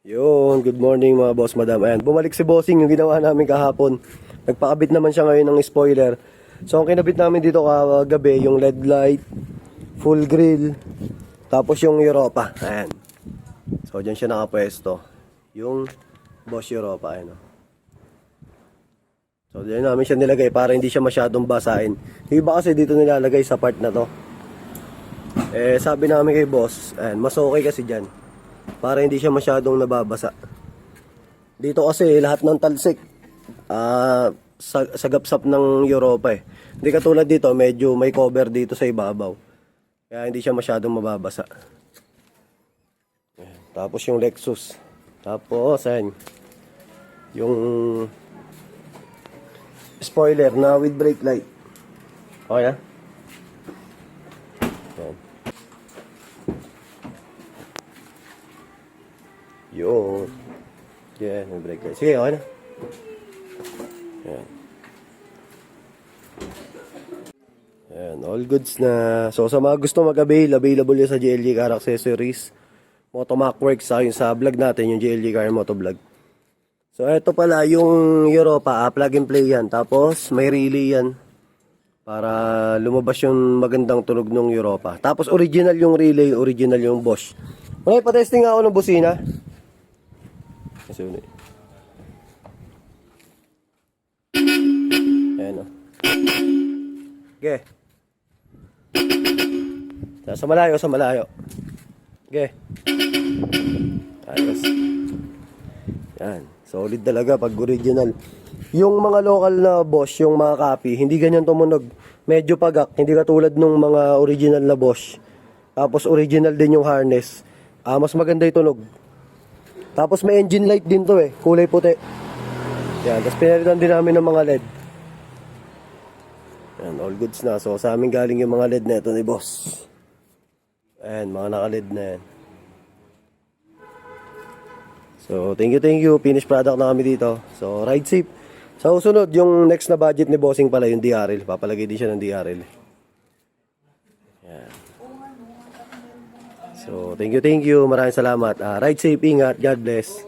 Yun, good morning mga boss, madam. Ayan, bumalik si Bossing yung ginawa namin kahapon. Nagpakabit naman siya ngayon ng spoiler. So, ang kinabit namin dito kagabi, yung LED light, full grill, tapos yung Europa. Ayan. So, dyan siya nakapwesto. Yung Boss Europa, ayan. So, dyan namin siya nilagay para hindi siya masyadong basahin. Yung iba kasi dito nilalagay sa part na to. Eh, sabi namin kay boss, ayan, mas okay kasi dyan. Para hindi siya masyadong nababasa. Dito kasi lahat ng talsik sagapsap ng Europa eh. Hindi katulad dito, medyo may cover dito sa ibabaw. Kaya hindi siya masyadong mababasa. Tapos yung Lexus. Tapos ayan, yung spoiler na with brake light. Okay na? Ayan. Yun. Yeah, may brake light. Sige, okay na. Ayan. Ayan, all goods na. So, sa mga gusto available yun sa JLG Car Accessories, Motomac Works, sa vlog natin, yung JLG Car Motovlog. So, eto pala yung Europa, plug and play yan. Tapos, may relay yan. Para lumabas yung magandang tunog ng Europa. Tapos, original yung relay, original yung Bosch. Okay, patesting ako ng busina. Kasi ulit. Ayan o. Okay. Sa malayo, sa malayo. Okay. Ayos. Yan. Solid talaga pag original. Yung mga local na Bosch, yung mga copy, hindi ganyan tumunog. Medyo pagak, hindi katulad nung mga original na Bosch. Tapos original din yung harness. Mas maganda yung tunog. Tapos may engine light din to eh, kulay puti. Yan, tapos pinalitan din namin ng mga LED. Yan, all goods na. So sa amin galing yung mga LED na ito ni boss. Ayan, mga naka-LED na yan. So thank you. Finished product na kami dito. So ride safe. Sa usunod, yung next na budget ni Bossing pala, yung DRL. Papalagay din siya ng DRL. Yan. So thank you. Maraming salamat. Ride safe, ingat. God bless.